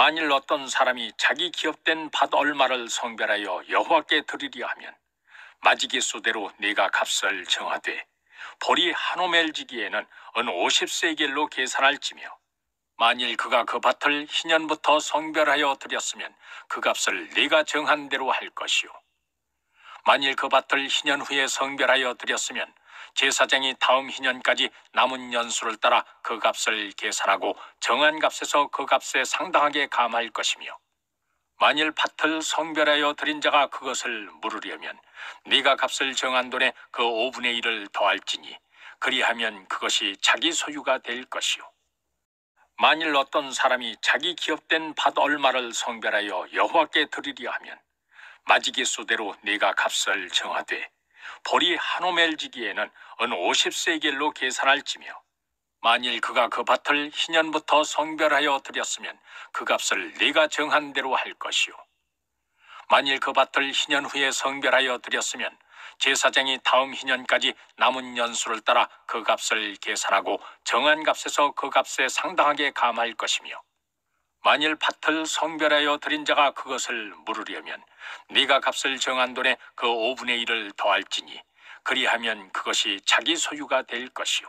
만일 어떤 사람이 자기 기업된 밭 얼마를 성별하여 여호와께 드리려 하면 마지기수대로 네가 값을 정하되 보리 한 오멜지기에는 은 50세겔로 계산할지며 만일 그가 그 밭을 희년부터 성별하여 드렸으면 그 값을 네가 정한 대로 할 것이요 만일 그 밭을 희년 후에 성별하여 드렸으면 제사장이 다음 희년까지 남은 연수를 따라 그 값을 계산하고 정한 값에서 그 값에 상당하게 감할 것이며 만일 밭을 성별하여 드린 자가 그것을 물으려면 네가 값을 정한 돈에 그 5분의 1을 더할지니 그리하면 그것이 자기 소유가 될 것이요 만일 어떤 사람이 자기 기업된 밭 얼마를 성별하여 여호와께 드리려 하면 마지기수대로 네가 값을 정하되 보리 한 오멜지기에는 은 50세겔로 계산할지며 만일 그가 그 밭을 희년부터 성별하여 드렸으면 그 값을 네가 정한 대로 할 것이요 만일 그 밭을 희년 후에 성별하여 드렸으면 제사장이 다음 희년까지 남은 연수를 따라 그 값을 계산하고 정한 값에서 그 값에 상당하게 감할 것이며 만일 밭을 성별하여 드린 자가 그것을 물으려면 네가 값을 정한 돈에 그 5분의 1을 더할지니 그리하면 그것이 자기 소유가 될 것이요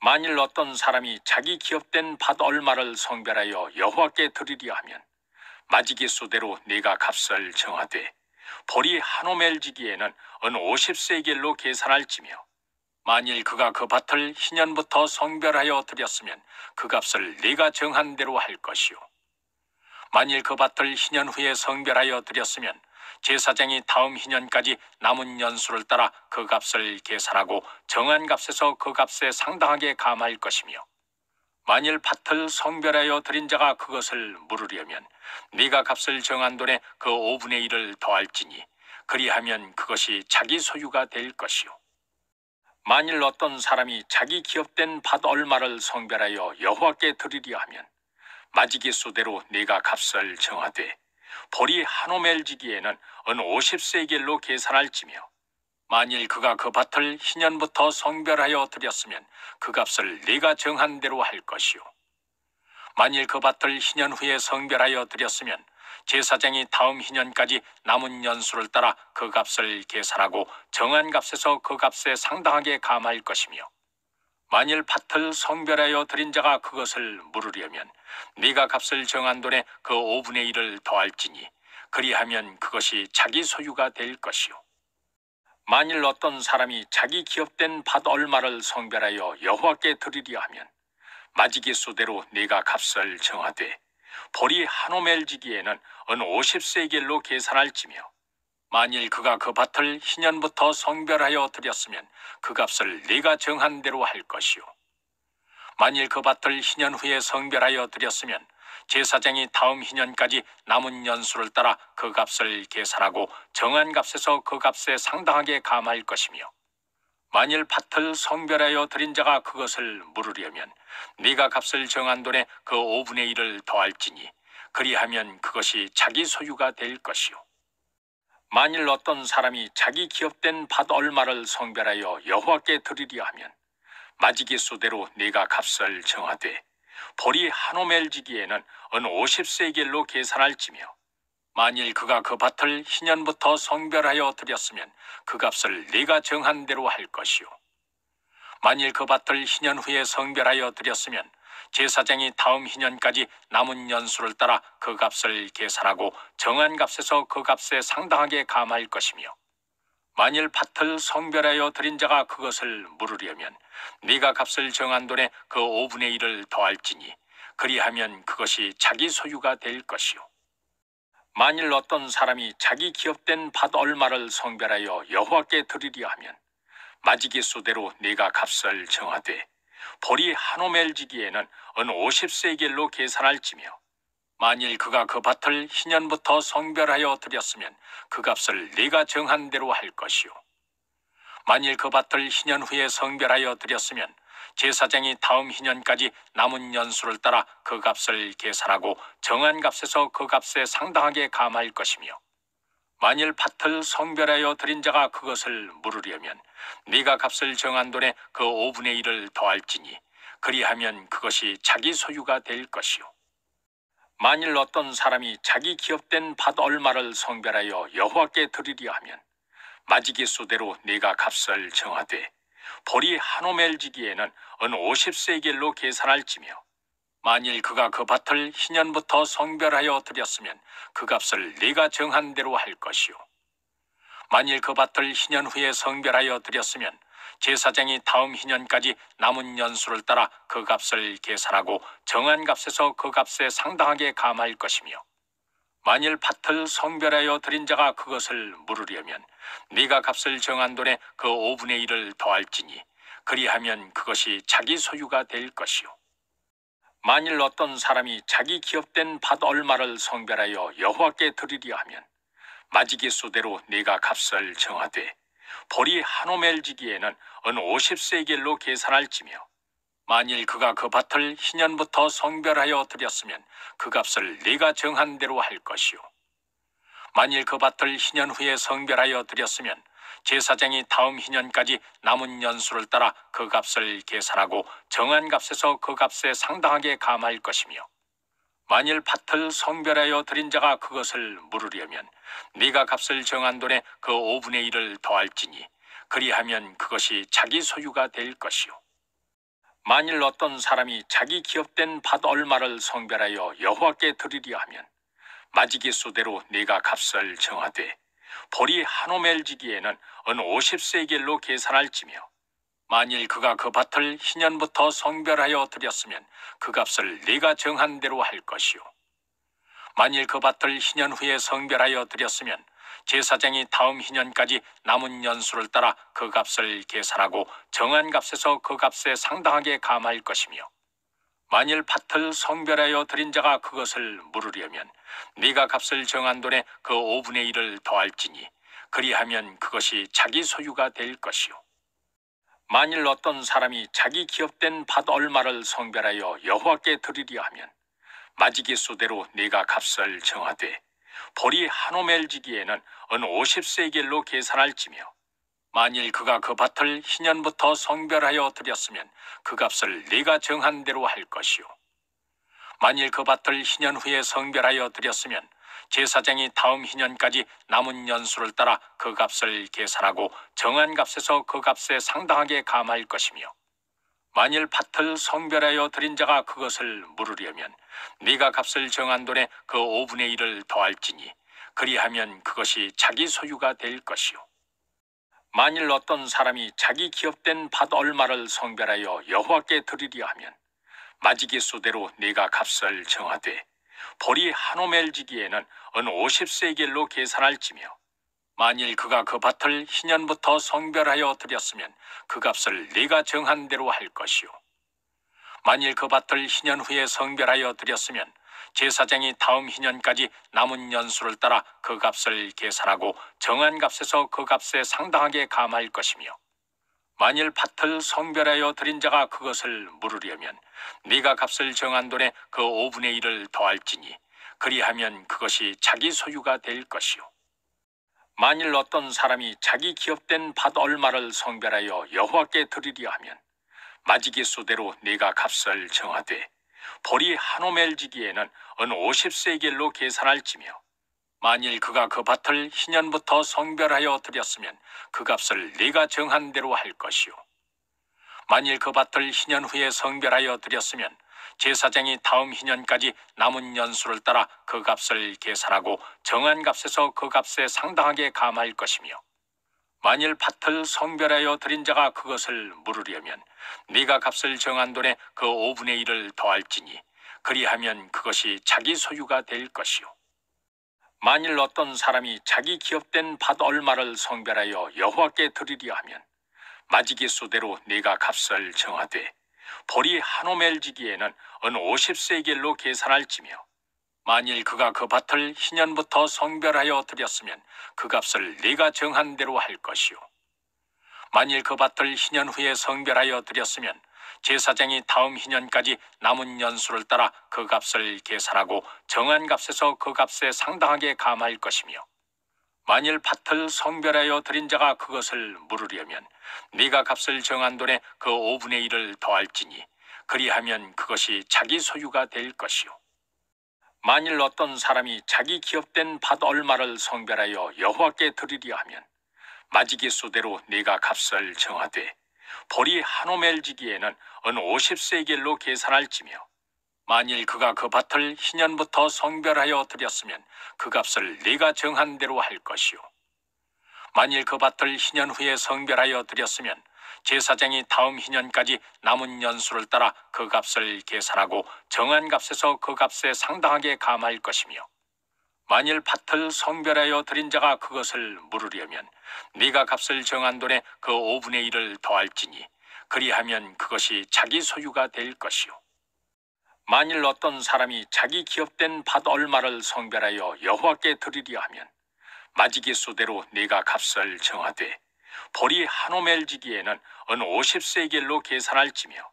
만일 어떤 사람이 자기 기업된 밭 얼마를 성별하여 여호와께 드리려 하면 마지기수대로 네가 값을 정하되 보리 한 오멜지기에는 은 50세겔로 계산할지며 만일 그가 그 밭을 희년부터 성별하여 드렸으면 그 값을 네가 정한 대로 할 것이요 만일 그 밭을 희년 후에 성별하여 드렸으면 제사장이 다음 희년까지 남은 연수를 따라 그 값을 계산하고 정한 값에서 그 값에 상당하게 감할 것이며 만일 밭을 성별하여 드린 자가 그것을 물으려면 네가 값을 정한 돈에 그 5분의 1을 더할지니 그리하면 그것이 자기 소유가 될 것이요 만일 어떤 사람이 자기 기업된 밭 얼마를 성별하여 여호와께 드리려 하면 마지기수대로 네가 값을 정하되 보리 한 오멜지기에는 은 50세겔로 계산할지며 만일 그가 그 밭을 희년부터 성별하여 드렸으면 그 값을 네가 정한 대로 할 것이요 만일 그 밭을 희년 후에 성별하여 드렸으면 제사장이 다음 희년까지 남은 연수를 따라 그 값을 계산하고 정한 값에서 그 값에 상당하게 감할 것이며 만일 밭을 성별하여 드린 자가 그것을 물으려면 네가 값을 정한 돈에 그 5분의 1을 더할지니 그리하면 그것이 자기 소유가 될 것이요 만일 어떤 사람이 자기 기업된 밭 얼마를 성별하여 여호와께 드리려 하면 마지기수대로 네가 값을 정하되 보리 한 오멜지기에는 은 50세겔로 계산할지며 만일 그가 그 밭을 희년부터 성별하여 드렸으면 그 값을 네가 정한 대로 할 것이요 만일 그 밭을 희년 후에 성별하여 드렸으면 제사장이 다음 희년까지 남은 연수를 따라 그 값을 계산하고 정한 값에서 그 값에 상당하게 감할 것이며 만일 밭을 성별하여 드린 자가 그것을 물으려면 네가 값을 정한 돈에 그 5분의 1을 더할지니 그리하면 그것이 자기 소유가 될 것이요 만일 어떤 사람이 자기 기업된 밭 얼마를 성별하여 여호와께 드리려 하면 마지기수대로 네가 값을 정하되 보리 한 오멜지기에는 은 50세겔로 계산할지며 만일 그가 그 밭을 희년부터 성별하여 드렸으면 그 값을 네가 정한 대로 할 것이요 만일 그 밭을 희년 후에 성별하여 드렸으면 제사장이 다음 희년까지 남은 연수를 따라 그 값을 계산하고 정한 값에서 그 값에 상당하게 감할 것이며 만일 밭을 성별하여 드린 자가 그것을 물으려면 네가 값을 정한 돈에 그 5분의 1을 더할지니 그리하면 그것이 자기 소유가 될 것이요 만일 어떤 사람이 자기 기업된 밭 얼마를 성별하여 여호와께 드리려 하면 마지기수대로 네가 값을 정하되 보리 한 오멜지기에는 은 50세겔로 계산할지며 만일 그가 그 밭을 희년부터 성별하여 드렸으면 그 값을 네가 정한 대로 할 것이요 만일 그 밭을 희년 후에 성별하여 드렸으면 제사장이 다음 희년까지 남은 연수를 따라 그 값을 계산하고 정한 값에서 그 값에 상당하게 감할 것이며 만일 밭을 성별하여 드린 자가 그것을 물으려면 네가 값을 정한 돈에 그 5분의 1을 더할지니 그리하면 그것이 자기 소유가 될 것이요 만일 어떤 사람이 자기 기업된 밭 얼마를 성별하여 여호와께 드리려 하면 마지기수대로 네가 값을 정하되 보리 한 오멜지기에는 은 50세겔로 계산할지며 만일 그가 그 밭을 희년부터 성별하여 드렸으면 그 값을 네가 정한 대로 할 것이요 만일 그 밭을 희년 후에 성별하여 드렸으면 제사장이 다음 희년까지 남은 년수를 따라 그 값을 계산하고 정한 값에서 그 값에 상당하게 감할 것이며 만일 밭을 성별하여 드린 자가 그것을 물으려면 네가 값을 정한 돈에 그 5분의 1을 더할지니 그리하면 그것이 자기 소유가 될 것이요 만일 어떤 사람이 자기 기업된 밭 얼마를 성별하여 여호와께 드리려 하면 마지기수대로 네가 값을 정하되 보리 한 오멜지기에는 은 50세겔로 계산할지며 만일 그가 그 밭을 희년부터 성별하여 드렸으면 그 값을 네가 정한 대로 할 것이요 만일 그 밭을 희년 후에 성별하여 드렸으면 제사장이 다음 희년까지 남은 년수를 따라 그 값을 계산하고 정한 값에서 그 값에 상당하게 감할 것이며 만일 밭을 성별하여 드린 자가 그것을 물으려면 네가 값을 정한 돈에 그 5분의 1을 더할지니 그리하면 그것이 자기 소유가 될 것이요 만일 어떤 사람이 자기 기업된 밭 얼마를 성별하여 여호와께 드리려 하면 마지기수대로 네가 값을 정하되 보리 한 오멜지기에는 은 50세겔로 계산할지며 만일 그가 그 밭을 희년부터 성별하여 드렸으면 그 값을 네가 정한 대로 할 것이요 만일 그 밭을 희년 후에 성별하여 드렸으면 제사장이 다음 희년까지 남은 년수를 따라 그 값을 계산하고 정한 값에서 그 값에 상당하게 감할 것이며 만일 밭을 성별하여 드린 자가 그것을 물으려면 네가 값을 정한 돈에 그 5분의 1을 더할지니 그리하면 그것이 자기 소유가 될 것이요 만일 어떤 사람이 자기 기업된 밭 얼마를 성별하여 여호와께 드리려 하면 마지기수대로 네가 값을 정하되 보리 한 오멜지기에는 은 50세겔로 계산할지며 만일 그가 그 밭을 희년부터 성별하여 드렸으면 그 값을 네가 정한 대로 할 것이요 만일 그 밭을 희년 후에 성별하여 드렸으면 제사장이 다음 희년까지 남은 년수를 따라 그 값을 계산하고 정한 값에서 그 값에 상당하게 감할 것이며 만일 밭을 성별하여 드린 자가 그것을 물으려면 네가 값을 정한 돈에 그 5분의 1을 더할지니 그리하면 그것이 자기 소유가 될 것이요 만일 어떤 사람이 자기 기업된 밭 얼마를 성별하여 여호와께 드리려 하면 마지기수대로 네가 값을 정하되 보리 한 오멜지기에는 은 50세겔로 계산할지며 만일 그가 그 밭을 희년부터 성별하여 드렸으면 그 값을 네가 정한 대로 할 것이요 만일 그 밭을 희년 후에 성별하여 드렸으면 제사장이 다음 희년까지 남은 년수를 따라 그 값을 계산하고 정한 값에서 그 값에 상당하게 감할 것이며 만일 밭을 성별하여 드린 자가 그것을 물으려면 네가 값을 정한 돈에 그 5분의 1을 더할지니 그리하면 그것이 자기 소유가 될 것이요 만일 어떤 사람이 자기 기업된 밭 얼마를 성별하여 여호와께 드리려 하면 마지기수대로 네가 값을 정하되 보리 한 오멜지기에는 은 50세겔로 계산할지며 만일 그가 그 밭을 희년부터 성별하여 드렸으면 그 값을 네가 정한 대로 할 것이요 만일 그 밭을 희년 후에 성별하여 드렸으면 제사장이 다음 희년까지 남은 년수를 따라 그 값을 계산하고 정한 값에서 그 값에 상당하게 감할 것이며 만일 밭을 성별하여 드린 자가 그것을 물으려면 네가 값을 정한 돈에 그 5분의 1을 더할지니 그리하면 그것이 자기 소유가 될 것이요 만일 어떤 사람이 자기 기업된 밭 얼마를 성별하여 여호와께 드리려 하면 마지기수대로 네가 값을 정하되 보리 한 오멜지기에는 은 50세겔로 계산할지며 만일 그가 그 밭을 희년부터 성별하여 드렸으면 그 값을 네가 정한 대로 할 것이요 만일 그 밭을 희년 후에 성별하여 드렸으면 제사장이 다음 희년까지 남은 년수를 따라 그 값을 계산하고 정한 값에서 그 값에 상당하게 감할 것이며 만일 밭을 성별하여 드린 자가 그것을 물으려면 네가 값을 정한 돈에 그 5분의 1을 더할지니 그리하면 그것이 자기 소유가 될 것이요 만일 어떤 사람이 자기 기업된 밭 얼마를 성별하여 여호와께 드리려 하면 마지기수대로 네가 값을 정하되 보리 한 오멜지기에는 은 50세겔로 계산할지며 만일 그가 그 밭을 희년부터 성별하여 드렸으면 그 값을 네가 정한 대로 할 것이요 만일 그 밭을 희년 후에 성별하여 드렸으면 제사장이 다음 희년까지 남은 년수를 따라 그 값을 계산하고 정한 값에서 그 값에 상당하게 감할 것이며 만일 밭을 성별하여 드린 자가 그것을 물으려면 네가 값을 정한 돈에 그 5분의 1을 더할지니 그리하면 그것이 자기 소유가 될 것이요 만일 어떤 사람이 자기 기업된 밭 얼마를 성별하여 여호와께 드리려 하면 마지기수대로 네가 값을 정하되 보리 한 오멜지기에는 은 50세겔로 계산할지며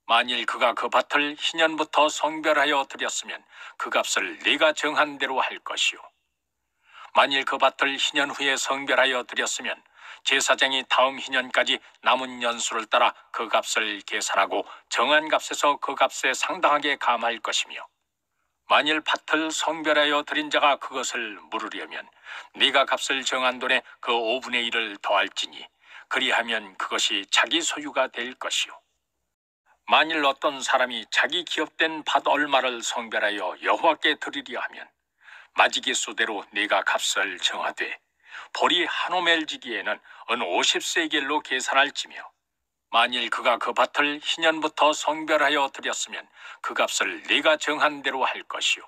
만일 그가 그 밭을 희년부터 성별하여 드렸으면 그 값을 네가 정한 대로 할 것이요 만일 그 밭을 희년 후에 성별하여 드렸으면 제사장이 다음 희년까지 남은 년수를 따라 그 값을 계산하고 정한 값에서 그 값에 상당하게 감할 것이며 만일 밭을 성별하여 드린 자가 그것을 물으려면 네가 값을 정한 돈에 그 5분의 1을 더할지니 그리하면 그것이 자기 소유가 될 것이요 만일 어떤 사람이 자기 기업된 밭 얼마를 성별하여 여호와께 드리려 하면 마지기수대로 네가 값을 정하되 보리 한 오멜지기에는 은 50세겔로 계산할지며 만일 그가 그 밭을 희년부터 성별하여 드렸으면 그 값을 네가 정한 대로 할 것이요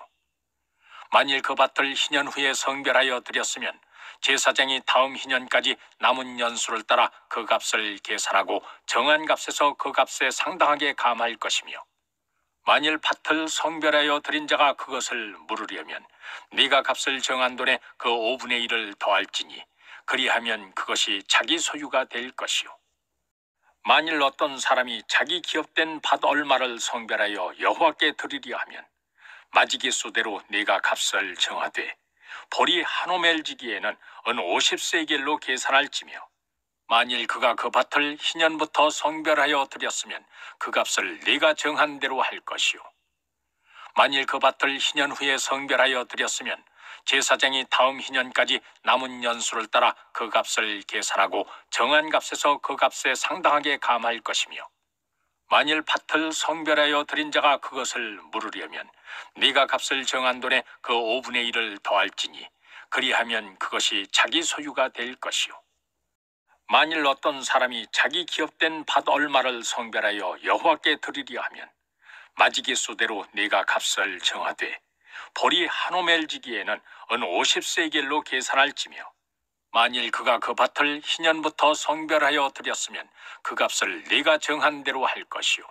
만일 그 밭을 희년 후에 성별하여 드렸으면 제사장이 다음 희년까지 남은 년수를 따라 그 값을 계산하고 정한 값에서 그 값에 상당하게 감할 것이며 만일 밭을 성별하여 드린 자가 그것을 물으려면 네가 값을 정한 돈에 그 5분의 1을 더할지니 그리하면 그것이 자기 소유가 될 것이요 만일 어떤 사람이 자기 기업된 밭 얼마를 성별하여 여호와께 드리려 하면 마지기수대로 네가 값을 정하되 보리 한 오멜지기에는 은 50세겔로 계산할지며 만일 그가 그 밭을 희년부터 성별하여 드렸으면 그 값을 네가 정한 대로 할 것이요 만일 그 밭을 희년 후에 성별하여 드렸으면 제사장이 다음 희년까지 남은 년수를 따라 그 값을 계산하고 정한 값에서 그 값에 상당하게 감할 것이며 만일 밭을 성별하여 드린 자가 그것을 물으려면 네가 값을 정한 돈에 그 5분의 1을 더할지니 그리하면 그것이 자기 소유가 될 것이요 만일 어떤 사람이 자기 기업된 밭 얼마를 성별하여 여호와께 드리려 하면 마지기수대로 네가 값을 정하되 보리 한 오멜지기에는 은 50세겔로 계산할지며 만일 그가 그 밭을 희년부터 성별하여 드렸으면 그 값을 네가 정한 대로 할 것이요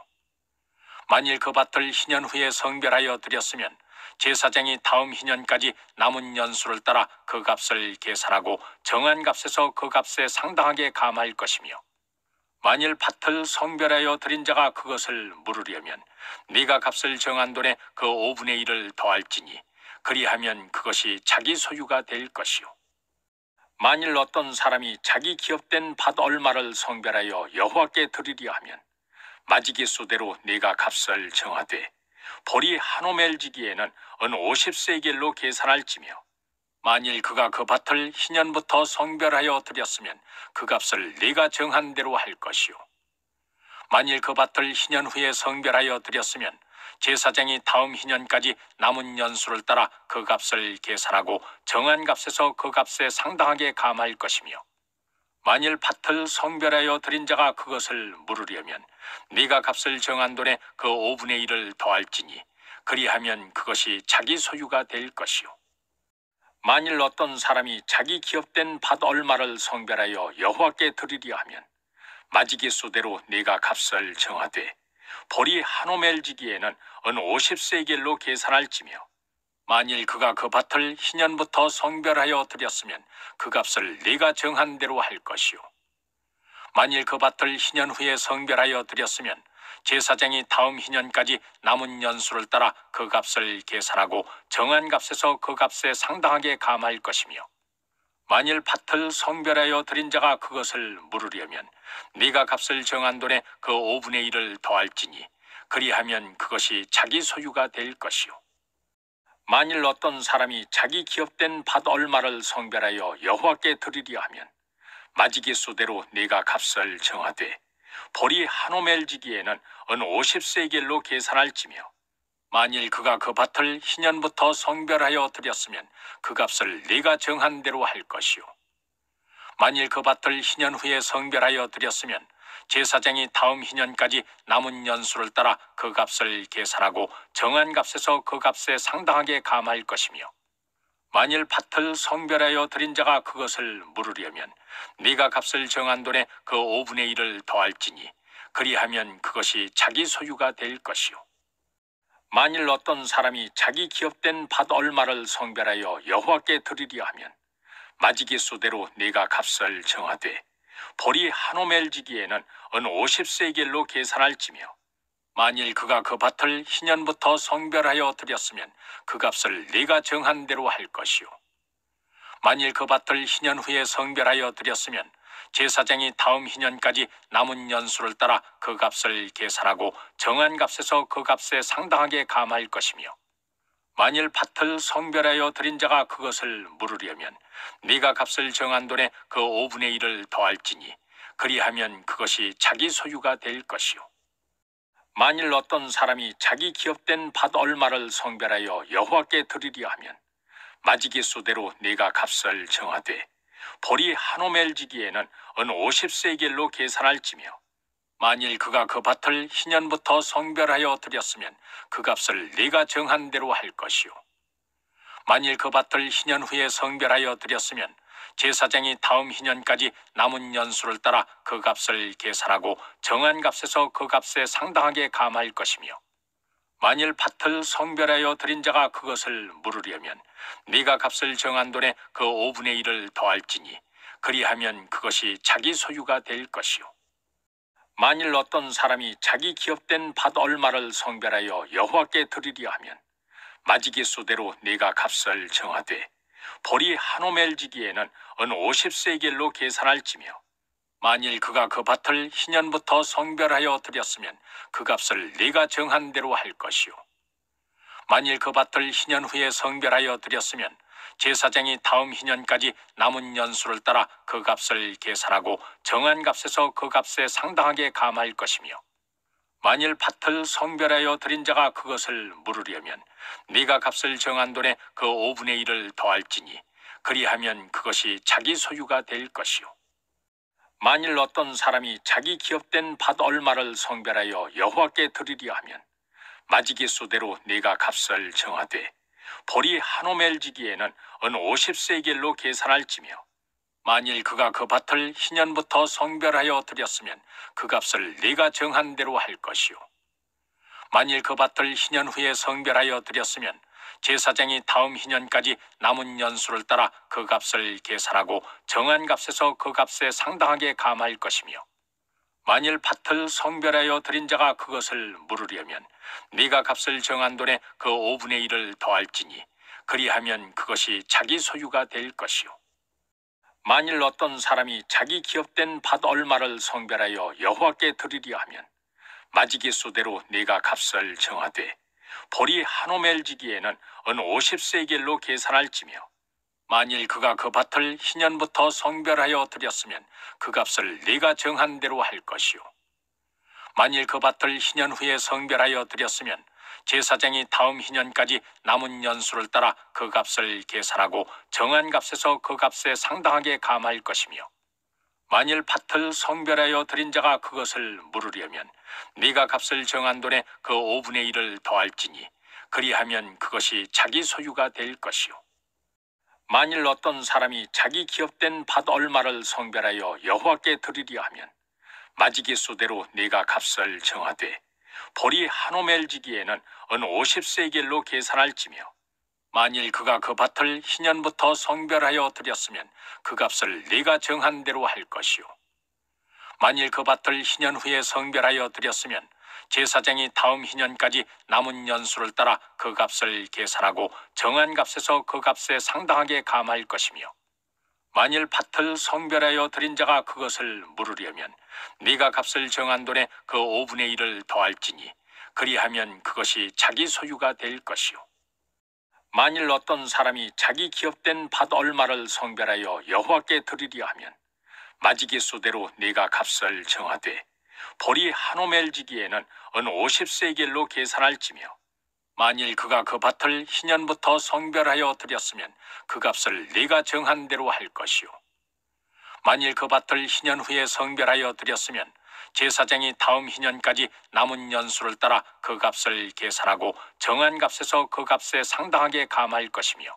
만일 그 밭을 희년 후에 성별하여 드렸으면 제사장이 다음 희년까지 남은 년수를 따라 그 값을 계산하고 정한 값에서 그 값에 상당하게 감할 것이며 만일 밭을 성별하여 드린 자가 그것을 물으려면 네가 값을 정한 돈에 그 5분의 1을 더할지니 그리하면 그것이 자기 소유가 될 것이요 만일 어떤 사람이 자기 기업된 밭 얼마를 성별하여 여호와께 드리려 하면 마지기수대로 네가 값을 정하되 보리 한 오멜지기에는 은 50세겔로 계산할지며 만일 그가 그 밭을 희년부터 성별하여 드렸으면 그 값을 네가 정한 대로 할 것이요 만일 그 밭을 희년 후에 성별하여 드렸으면 제사장이 다음 희년까지 남은 년수를 따라 그 값을 계산하고 정한 값에서 그 값에 상당하게 감할 것이며 만일 밭을 성별하여 드린 자가 그것을 물으려면 네가 값을 정한 돈에 그 5분의 1을 더할지니 그리하면 그것이 자기 소유가 될 것이요 만일 어떤 사람이 자기 기업된 밭 얼마를 성별하여 여호와께 드리려 하면 마지기수대로 네가 값을 정하되 보리 한 오멜지기에는 은 50세겔로 계산할지며 만일 그가 그 밭을 희년부터 성별하여 드렸으면 그 값을 네가 정한 대로 할 것이요 만일 그 밭을 희년 후에 성별하여 드렸으면 제사장이 다음 희년까지 남은 년수를 따라 그 값을 계산하고 정한 값에서 그 값에 상당하게 감할 것이며 만일 밭을 성별하여 드린 자가 그것을 물으려면 네가 값을 정한 돈에 그 5분의 1을 더할지니 그리하면 그것이 자기 소유가 될 것이요 만일 어떤 사람이 자기 기업된 밭 얼마를 성별하여 여호와께 드리려 하면 마지기수대로 네가 값을 정하되 보리 한 오멜지기에는 은 50세겔로 계산할지며 만일 그가 그 밭을 희년부터 성별하여 드렸으면 그 값을 네가 정한 대로 할 것이요 만일 그 밭을 희년 후에 성별하여 드렸으면 제사장이 다음 희년까지 남은 년수를 따라 그 값을 계산하고 정한 값에서 그 값에 상당하게 감할 것이며 만일 밭을 성별하여 드린 자가 그것을 물으려면 네가 값을 정한 돈에 그 5분의 1을 더할지니 그리하면 그것이 자기 소유가 될 것이요 만일 어떤 사람이 자기 기업된 밭 얼마를 성별하여 여호와께 드리려 하면 마지기수대로 네가 값을 정하되 보리 한 오멜지기에는 은 50세겔로 계산할지며 만일 그가 그 밭을 희년부터 성별하여 드렸으면 그 값을 네가 정한 대로 할 것이요 만일 그 밭을 희년 후에 성별하여 드렸으면 제사장이 다음 희년까지 남은 년수를 따라 그 값을 계산하고 정한 값에서 그 값에 상당하게 감할 것이며 만일 밭을 성별하여 드린 자가 그것을 물으려면 네가 값을 정한 돈에 그 5분의 1을 더할지니 그리하면 그것이 자기 소유가 될 것이요 만일 어떤 사람이 자기 기업된 밭 얼마를 성별하여 여호와께 드리려 하면 마지기수대로 네가 값을 정하되 보리 한 오멜지기에는 은 50세겔로 계산할지며 만일 그가 그 밭을 희년부터 성별하여 드렸으면 그 값을 네가 정한 대로 할 것이요 만일 그 밭을 희년 후에 성별하여 드렸으면 제사장이 다음 희년까지 남은 년수를 따라 그 값을 계산하고 정한 값에서 그 값에 상당하게 감할 것이며 만일 밭을 성별하여 드린 자가 그것을 물으려면 네가 값을 정한 돈에 그 5분의 1을 더할지니 그리하면 그것이 자기 소유가 될 것이요 만일 어떤 사람이 자기 기업된 밭 얼마를 성별하여 여호와께 드리려 하면 마지기수대로 네가 값을 정하되 보리 한 오멜지기에는 은 50세겔로 계산할지며 만일 그가 그 밭을 희년부터 성별하여 드렸으면 그 값을 네가 정한 대로 할 것이요 만일 그 밭을 희년 후에 성별하여 드렸으면 제사장이 다음 희년까지 남은 년수를 따라 그 값을 계산하고 정한 값에서 그 값에 상당하게 감할 것이며 만일 밭을 성별하여 드린 자가 그것을 물으려면 네가 값을 정한 돈에 그 5분의 1을 더할지니 그리하면 그것이 자기 소유가 될 것이요 만일 어떤 사람이 자기 기업된 밭 얼마를 성별하여 여호와께 드리려 하면 마지기수대로 네가 값을 정하되 보리 한 오멜지기에는 은 50세겔로 계산할지며 만일 그가 그 밭을 희년부터 성별하여 드렸으면 그 값을 네가 정한 대로 할 것이요 만일 그 밭을 희년 후에 성별하여 드렸으면 제사장이 다음 희년까지 남은 년수를 따라 그 값을 계산하고 정한 값에서 그 값에 상당하게 감할 것이며 만일 밭을 성별하여 드린 자가 그것을 물으려면 네가 값을 정한 돈에 그 5분의 1을 더할지니 그리하면 그것이 자기 소유가 될 것이요 만일 어떤 사람이 자기 기업된 밭 얼마를 성별하여 여호와께 드리려 하면 마지기수대로 네가 값을 정하되 보리 한 오멜지기에는 은 50세겔로 계산할지며 만일 그가 그 밭을 희년부터 성별하여 드렸으면 그 값을 네가 정한 대로 할 것이요 만일 그 밭을 희년 후에 성별하여 드렸으면 제사장이 다음 희년까지 남은 년수를 따라 그 값을 계산하고 정한 값에서 그 값에 상당하게 감할 것이며 만일 밭을 성별하여 드린 자가 그것을 물으려면 네가 값을 정한 돈에 그 5분의 1을 더할지니 그리하면 그것이 자기 소유가 될 것이요 만일 어떤 사람이 자기 기업된 밭 얼마를 성별하여 여호와께 드리려 하면 마지기수대로 네가 값을 정하되 보리 한 오멜지기에는 은 50세겔로 계산할지며 만일 그가 그 밭을 희년부터 성별하여 드렸으면 그 값을 네가 정한 대로 할 것이요 만일 그 밭을 희년 후에 성별하여 드렸으면 제사장이 다음 희년까지 남은 년수를 따라 그 값을 계산하고 정한 값에서 그 값에 상당하게 감할 것이며 만일 밭을 성별하여 드린 자가 그것을 물으려면 네가 값을 정한 돈에 그 5분의 1을 더할지니 그리하면 그것이 자기 소유가 될 것이요 만일 어떤 사람이 자기 기업된 밭 얼마를 성별하여 여호와께 드리려 하면 마지기수대로 네가 값을 정하되 보리 한 오멜지기에는 은 50세겔로 계산할지며 만일 그가 그 밭을 희년부터 성별하여 드렸으면 그 값을 네가 정한 대로 할 것이요 만일 그 밭을 희년 후에 성별하여 드렸으면 제사장이 다음 희년까지 남은 년수를 따라 그 값을 계산하고 정한 값에서 그 값에 상당하게 감할 것이며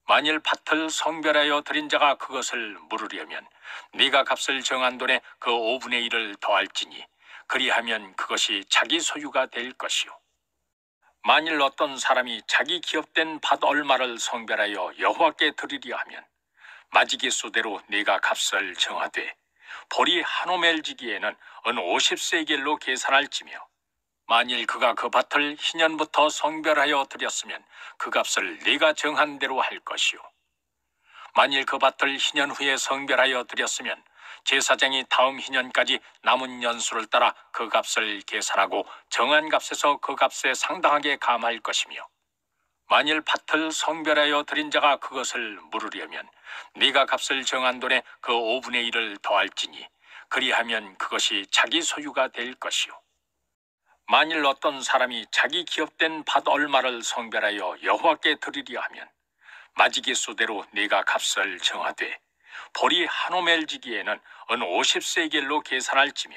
만일 밭을 성별하여 드린 자가 그것을 물으려면 네가 값을 정한 돈에 그 5분의 1을 더할지니 그리하면 그것이 자기 소유가 될 것이요 만일 어떤 사람이 자기 기업된 밭 얼마를 성별하여 여호와께 드리려 하면 마지기수대로 네가 값을 정하되 보리 한 오멜지기에는 은 50세겔로 계산할지며 만일 그가 그 밭을 희년부터 성별하여 드렸으면 그 값을 네가 정한 대로 할 것이요 만일 그 밭을 희년 후에 성별하여 드렸으면 제사장이 다음 희년까지 남은 년수를 따라 그 값을 계산하고 정한 값에서 그 값에 상당하게 감할 것이며 만일 밭을 성별하여 드린 자가 그것을 물으려면 네가 값을 정한 돈에 그 5분의 1을 더할지니 그리하면 그것이 자기 소유가 될 것이요 만일 어떤 사람이 자기 기업된 밭 얼마를 성별하여 여호와께 드리려 하면 마지기수대로 네가 값을 정하되 보리 한 오멜지기에는 은 50세겔로 계산할지며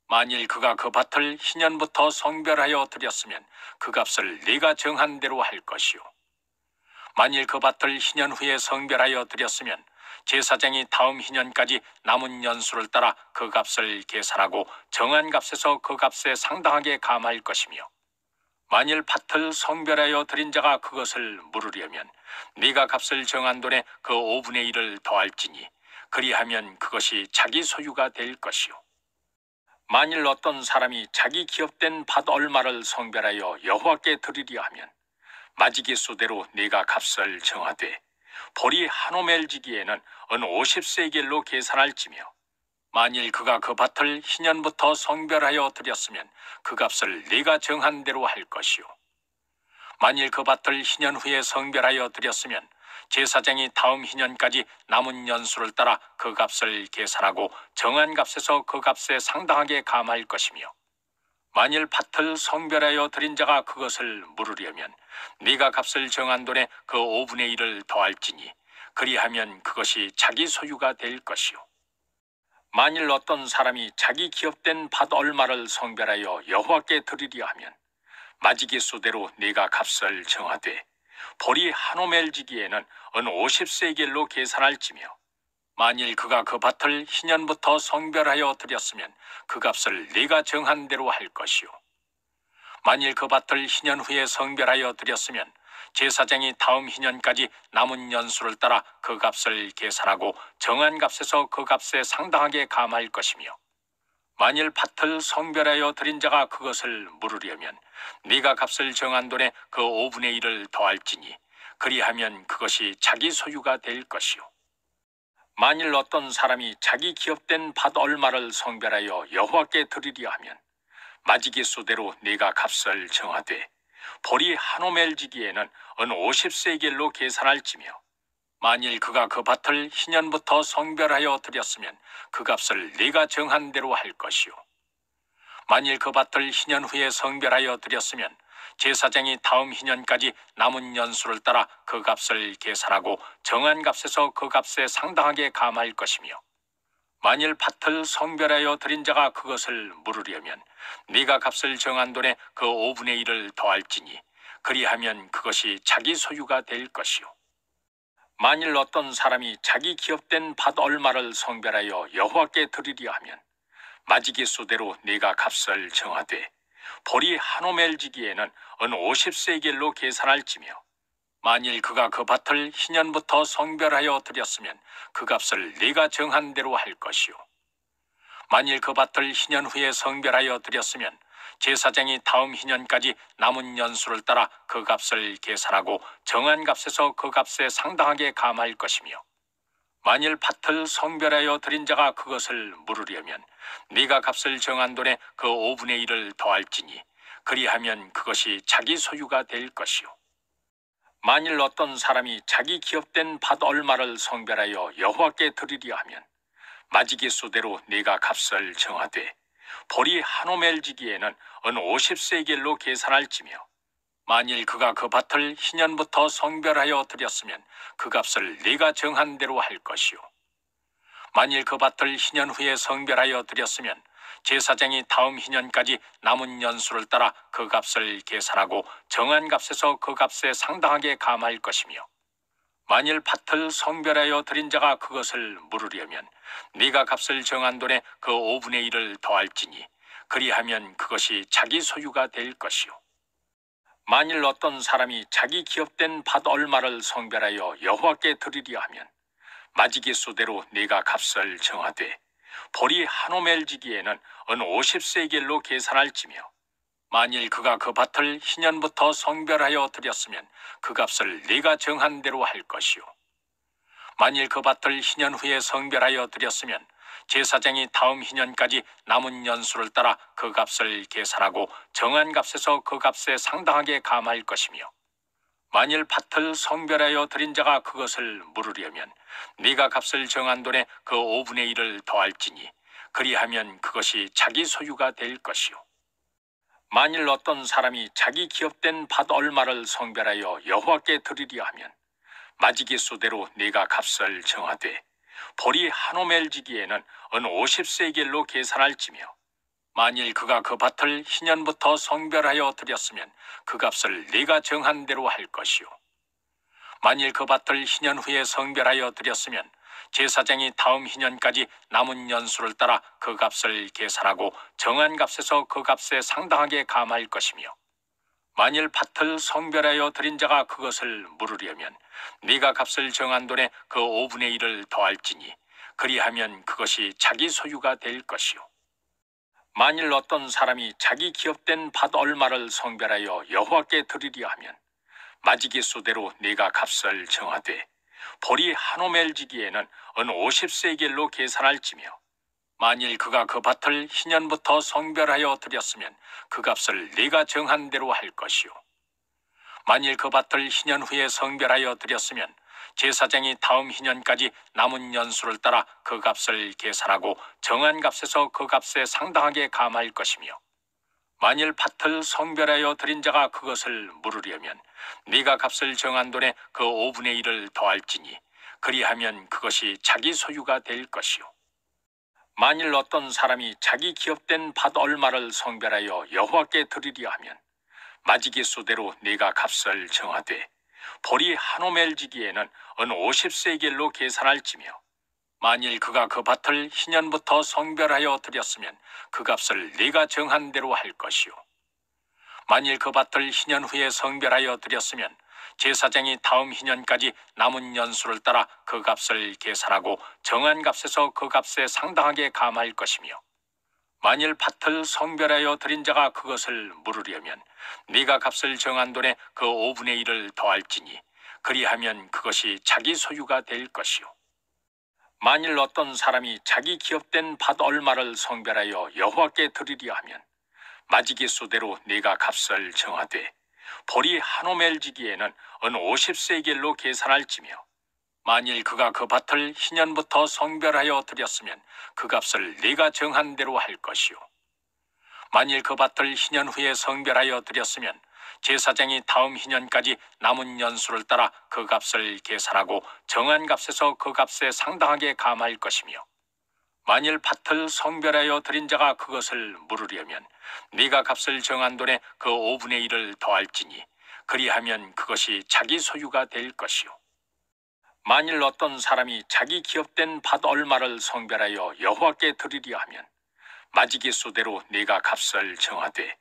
만일 그가 그 밭을 희년부터 성별하여 드렸으면 그 값을 네가 정한 대로 할 것이요 만일 그 밭을 희년 후에 성별하여 드렸으면 제사장이 다음 희년까지 남은 년수를 따라 그 값을 계산하고 정한 값에서 그 값에 상당하게 감할 것이며 만일 밭을 성별하여 드린 자가 그것을 물으려면 네가 값을 정한 돈에 그 5분의 1을 더할지니 그리하면 그것이 자기 소유가 될 것이요 만일 어떤 사람이 자기 기업된 밭 얼마를 성별하여 여호와께 드리려 하면 마지기수대로 네가 값을 정하되 보리 한 오멜지기에는 은 50세겔로 계산할지며 만일 그가 그 밭을 희년부터 성별하여 드렸으면 그 값을 네가 정한 대로 할 것이요 만일 그 밭을 희년 후에 성별하여 드렸으면 제사장이 다음 희년까지 남은 년수를 따라 그 값을 계산하고 정한 값에서 그 값에 상당하게 감할 것이며 만일 밭을 성별하여 드린 자가 그것을 물으려면 네가 값을 정한 돈에 그 5분의 1을 더할지니 그리하면 그것이 자기 소유가 될 것이요 만일 어떤 사람이 자기 기업된 밭 얼마를 성별하여 여호와께 드리려 하면 마지기수대로 네가 값을 정하되 보리 한 오멜지기에는 은 50세겔로 계산할지며 만일 그가 그 밭을 희년부터 성별하여 드렸으면 그 값을 네가 정한 대로 할 것이요 만일 그 밭을 희년 후에 성별하여 드렸으면 제사장이 다음 희년까지 남은 년수를 따라 그 값을 계산하고 정한 값에서 그 값에 상당하게 감할 것이며 만일 밭을 성별하여 드린 자가 그것을 물으려면 네가 값을 정한 돈에 그 5분의 1을 더할지니 그리하면 그것이 자기 소유가 될 것이요 만일 어떤 사람이 자기 기업된 밭 얼마를 성별하여 여호와께 드리려 하면 마지기수대로 네가 값을 정하되 보리 한 오멜지기에는 은 50세겔로 계산할지며 만일 그가 그 밭을 희년부터 성별하여 드렸으면 그 값을 네가 정한 대로 할 것이요 만일 그 밭을 희년 후에 성별하여 드렸으면 제사장이 다음 희년까지 남은 년수를 따라 그 값을 계산하고 정한 값에서 그 값에 상당하게 감할 것이며 만일 밭을 성별하여 드린 자가 그것을 물으려면 네가 값을 정한 돈에 그 5분의 1을 더할지니 그리하면 그것이 자기 소유가 될 것이요 만일 어떤 사람이 자기 기업된 밭 얼마를 성별하여 여호와께 드리려 하면 마지기수대로 네가 값을 정하되 보리 한 오멜지기에는 은 50세겔로 계산할지며 만일 그가 그 밭을 희년부터 성별하여 드렸으면 그 값을 네가 정한 대로 할 것이요 만일 그 밭을 희년 후에 성별하여 드렸으면 제사장이 다음 희년까지 남은 년수를 따라 그 값을 계산하고 정한 값에서 그 값에 상당하게 감할 것이며 만일 밭을 성별하여 드린 자가 그것을 물으려면 네가 값을 정한 돈에 그 5분의 1을 더할지니 그리하면 그것이 자기 소유가 될 것이요 만일 어떤 사람이 자기 기업된 밭 얼마를 성별하여 여호와께 드리려 하면 마지기수대로 네가 값을 정하되 보리 한 오멜지기에는 은 50세겔로 계산할지며 만일 그가 그 밭을 희년부터 성별하여 드렸으면 그 값을 네가 정한 대로 할 것이요 만일 그 밭을 희년 후에 성별하여 드렸으면 제사장이 다음 희년까지 남은 년수를 따라 그 값을 계산하고 정한 값에서 그 값에 상당하게 감할 것이며 만일 밭을 성별하여 드린 자가 그것을 물으려면 네가 값을 정한 돈에 그 5분의 1을 더할지니 그리하면 그것이 자기 소유가 될 것이요 만일 어떤 사람이 자기 기업된 밭 얼마를 성별하여 여호와께 드리려 하면 마지기수대로 네가 값을 정하되 보리 한 오멜지기에는 은 50세겔로 계산할지며 만일 그가 그 밭을 희년부터 성별하여 드렸으면 그 값을 네가 정한 대로 할 것이요 만일 그 밭을 희년 후에 성별하여 드렸으면 제사장이 다음 희년까지 남은 년수를 따라 그 값을 계산하고 정한 값에서 그 값에 상당하게 감할 것이며 만일 밭을 성별하여 드린 자가 그것을 물으려면 네가 값을 정한 돈에 그 5분의 1을 더할지니 그리하면 그것이 자기 소유가 될 것이요 만일 어떤 사람이 자기 기업된 밭 얼마를 성별하여 여호와께 드리려 하면 마지기수대로 네가 값을 정하되 보리 한 오멜지기에는 은 50세겔로 계산할지며 만일 그가 그 밭을 희년부터 성별하여 드렸으면 그 값을 네가 정한 대로 할 것이요 만일 그 밭을 희년 후에 성별하여 드렸으면 제사장이 다음 희년까지 남은 년수를 따라 그 값을 계산하고 정한 값에서 그 값에 상당하게 감할 것이며 만일 밭을 성별하여 드린 자가 그것을 물으려면 네가 값을 정한 돈에 그 5분의 1을 더할지니 그리하면 그것이 자기 소유가 될 것이요 만일 어떤 사람이 자기 기업된 밭 얼마를 성별하여 여호와께 드리려 하면 마지기수대로 네가 값을 정하되 보리 한 오멜지기에는 은 50세겔로 계산할지며 만일 그가 그 밭을 희년부터 성별하여 드렸으면 그 값을 네가 정한 대로 할 것이요 만일 그 밭을 희년 후에 성별하여 드렸으면 제사장이 다음 희년까지 남은 년수를 따라 그 값을 계산하고 정한 값에서 그 값에 상당하게 감할 것이며 만일 밭을 성별하여 드린 자가 그것을 물으려면 네가 값을 정한 돈에 그 5분의 1을 더할지니 그리하면 그것이 자기 소유가 될 것이요 만일 어떤 사람이 자기 기업된 밭 얼마를 성별하여 여호와께 드리려 하면 마지기수대로 네가 값을 정하되 보리 한 오멜지기에는 은 50세겔로 계산할지며 만일 그가 그 밭을 희년부터 성별하여 드렸으면 그 값을 네가 정한 대로 할 것이요 만일 그 밭을 희년 후에 성별하여 드렸으면 제사장이 다음 희년까지 남은 년수를 따라 그 값을 계산하고 정한 값에서 그 값에 상당하게 감할 것이며 만일 밭을 성별하여 드린 자가 그것을 물으려면 네가 값을 정한 돈에 그 5분의 1을 더할지니 그리하면 그것이 자기 소유가 될 것이요 만일 어떤 사람이 자기 기업된 밭 얼마를 성별하여 여호와께 드리려 하면 마지기수대로 네가 값을 정하되 보리 한 오멜지기에는 은 50세겔로 계산할지며 만일 그가 그 밭을 희년부터 성별하여 드렸으면 그 값을 네가 정한 대로 할 것이요 만일 그 밭을 희년 후에 성별하여 드렸으면 제사장이 다음 희년까지 남은 년수를 따라 그 값을 계산하고 정한 값에서 그 값에 상당하게 감할 것이며 만일 밭을 성별하여 드린 자가 그것을 물으려면 네가 값을 정한 돈에 그 5분의 1을 더할지니 그리하면 그것이 자기 소유가 될 것이요 만일 어떤 사람이 자기 기업된 밭 얼마를 성별하여 여호와께 드리려 하면 마지기수대로 네가 값을 정하되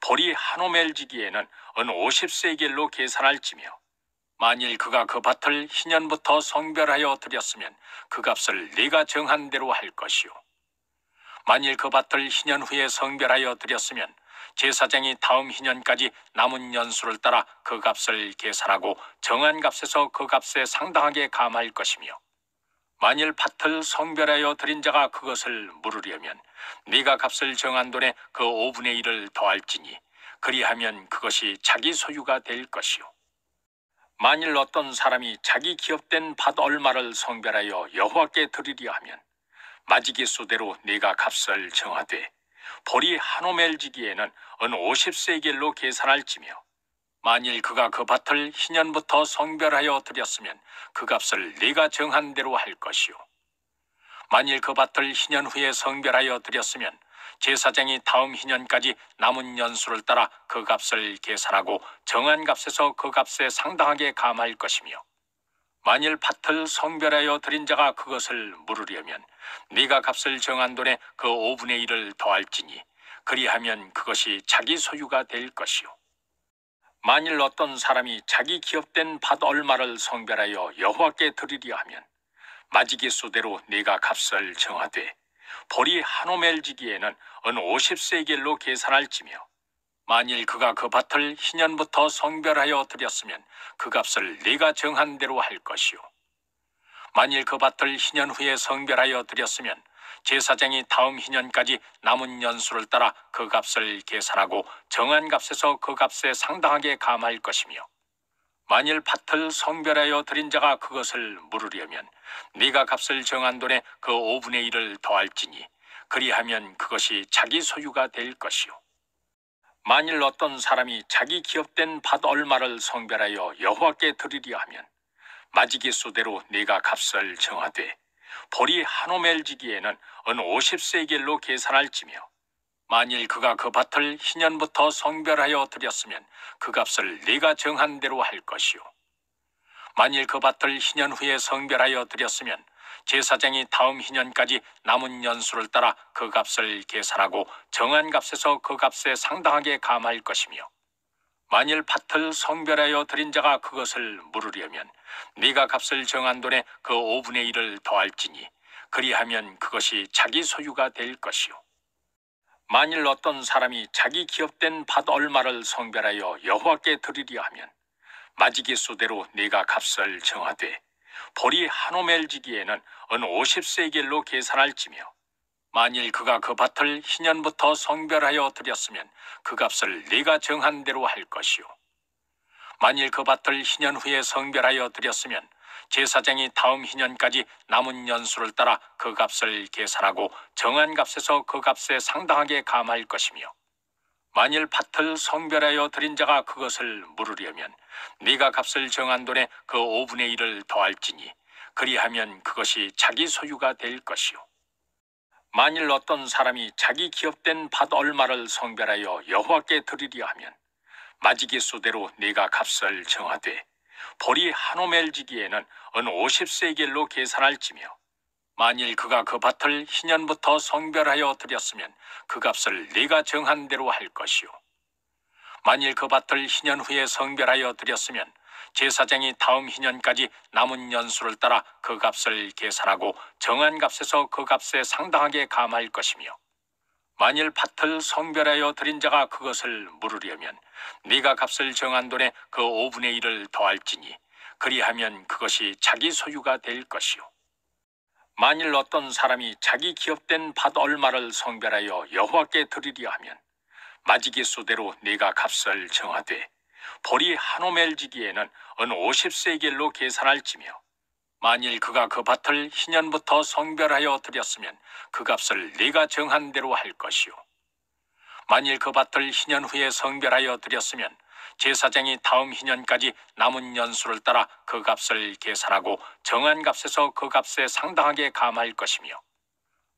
보리 한 오멜지기에는 은 50세겔로 계산할지며 만일 그가 그 밭을 희년부터 성별하여 드렸으면 그 값을 네가 정한 대로 할 것이요 만일 그 밭을 희년 후에 성별하여 드렸으면 제사장이 다음 희년까지 남은 년수를 따라 그 값을 계산하고 정한 값에서 그 값에 상당하게 감할 것이며 만일 밭을 성별하여 드린 자가 그것을 물으려면 네가 값을 정한 돈에 그 5분의 1을 더할지니 그리하면 그것이 자기 소유가 될 것이요 만일 어떤 사람이 자기 기업된 밭 얼마를 성별하여 여호와께 드리려 하면 마지기수대로 네가 값을 정하되 보리 한 오멜지기에는 은 50세겔로 계산할지며 만일 그가 그 밭을 희년부터 성별하여 드렸으면 그 값을 네가 정한 대로 할 것이요 만일 그 밭을 희년 후에 성별하여 드렸으면 제사장이 다음 희년까지 남은 년수를 따라 그 값을 계산하고 정한 값에서 그 값에 상당하게 감할 것이며 만일 밭을 성별하여 드린 자가 그것을 물으려면 네가 값을 정한 돈에 그 5분의 1을 더할지니 그리하면 그것이 자기 소유가 될 것이요 만일 어떤 사람이 자기 기업된 밭 얼마를 성별하여 여호와께 드리려 하면 마지기수대로 네가 값을 정하되 보리 한 오멜지기에는 은 50세겔로 계산할지며 만일 그가 그 밭을 희년부터 성별하여 드렸으면 그 값을 네가 정한 대로 할 것이요 만일 그 밭을 희년 후에 성별하여 드렸으면 제사장이 다음 희년까지 남은 년수를 따라 그 값을 계산하고 정한 값에서 그 값에 상당하게 감할 것이며 만일 밭을 성별하여 드린 자가 그것을 물으려면 네가 값을 정한 돈에 그 5분의 1을 더할지니 그리하면 그것이 자기 소유가 될 것이요 만일 어떤 사람이 자기 기업된 밭 얼마를 성별하여 여호와께 드리려 하면 마지기수대로 네가 값을 정하되 보리 한 오멜지기에는 은 50세겔로 계산할지며 만일 그가 그 밭을 희년부터 성별하여 드렸으면 그 값을 네가 정한 대로 할 것이요 만일 그 밭을 희년 후에 성별하여 드렸으면 제사장이 다음 희년까지 남은 년수를 따라 그 값을 계산하고 정한 값에서 그 값에 상당하게 감할 것이며 만일 밭을 성별하여 드린 자가 그것을 물으려면 네가 값을 정한 돈에 그 5분의 1을 더할지니 그리하면 그것이 자기 소유가 될 것이요 만일 어떤 사람이 자기 기업된 밭 얼마를 성별하여 여호와께 드리려 하면 마지기수대로 네가 값을 정하되 보리 한 오멜지기에는 은 50세겔로 계산할지며 만일 그가 그 밭을 희년부터 성별하여 드렸으면 그 값을 네가 정한 대로 할 것이요 만일 그 밭을 희년 후에 성별하여 드렸으면 제사장이 다음 희년까지 남은 년수를 따라 그 값을 계산하고 정한 값에서 그 값에 상당하게 감할 것이며 만일 밭을 성별하여 드린 자가 그것을 물으려면 네가 값을 정한 돈에 그 5분의 1을 더할지니 그리하면 그것이 자기 소유가 될 것이요 만일 어떤 사람이 자기 기업된 밭 얼마를 성별하여 여호와께 드리려 하면 마지기수대로 네가 값을 정하되 보리 한 오멜지기에는 은 50세겔로 계산할지며 만일 그가 그 밭을 희년부터 성별하여 드렸으면 그 값을 네가 정한 대로 할 것이요 만일 그 밭을 희년 후에 성별하여 드렸으면 제사장이 다음 희년까지 남은 년수를 따라 그 값을 계산하고 정한 값에서 그 값에 상당하게 감할 것이며 만일 밭을 성별하여 드린 자가 그것을 물으려면 네가 값을 정한 돈에 그 5분의 1을 더할지니 그리하면 그것이 자기 소유가 될 것이요 만일 어떤 사람이 자기 기업된 밭 얼마를 성별하여 여호와께 드리려 하면 마지기수대로 네가 값을 정하되 보리 한 오멜지기에는 은 50세겔로 계산할지며 만일 그가 그 밭을 희년부터 성별하여 드렸으면 그 값을 네가 정한 대로 할 것이요 만일 그 밭을 희년 후에 성별하여 드렸으면 제사장이 다음 희년까지 남은 년수를 따라 그 값을 계산하고 정한 값에서 그 값에 상당하게 감할 것이며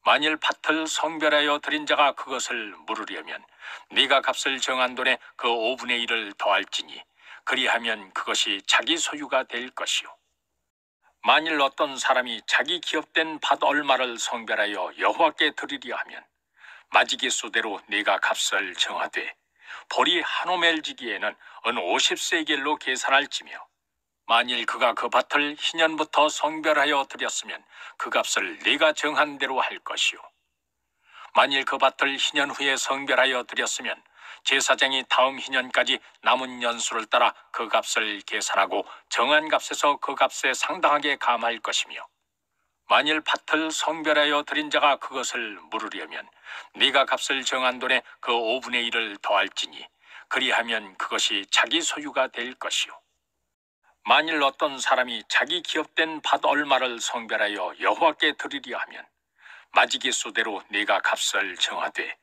만일 밭을 성별하여 드린 자가 그것을 물으려면 네가 값을 정한 돈에 그 5분의 1을 더할지니 그리하면 그것이 자기 소유가 될 것이요 만일 어떤 사람이 자기 기업된 밭 얼마를 성별하여 여호와께 드리려 하면 마지기수대로 네가 값을 정하되 보리 한 오멜지기에는 은 50세겔로 계산할지며 만일 그가 그 밭을 희년부터 성별하여 드렸으면 그 값을 네가 정한 대로 할 것이요 만일 그 밭을 희년 후에 성별하여 드렸으면 제사장이 다음 희년까지 남은 년수를 따라 그 값을 계산하고 정한 값에서 그 값에 상당하게 감할 것이며 만일 밭을 성별하여 드린 자가 그것을 물으려면 네가 값을 정한 돈에 그 5분의 1을 더할지니 그리하면 그것이 자기 소유가 될 것이요 만일 어떤 사람이 자기 기업된 밭 얼마를 성별하여 여호와께 드리려 하면 마지기수대로 네가 값을 정하되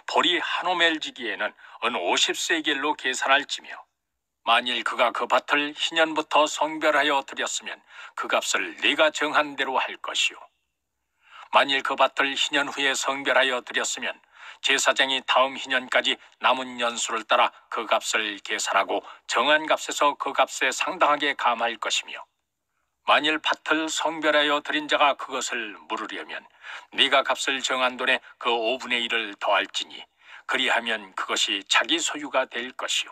보리 한 호멜지기에는 은 50세겔로 계산할지며 만일 그가 그 밭을 희년부터 성별하여 드렸으면 그 값을 네가 정한 대로 할 것이요 만일 그 밭을 희년 후에 성별하여 드렸으면 제사장이 다음 희년까지 남은 년수를 따라 그 값을 계산하고 정한 값에서 그 값에 상당하게 감할 것이며 만일 밭을 성별하여 드린 자가 그것을 물으려면 네가 값을 정한 돈에 그 5분의 1을 더할지니 그리하면 그것이 자기 소유가 될 것이요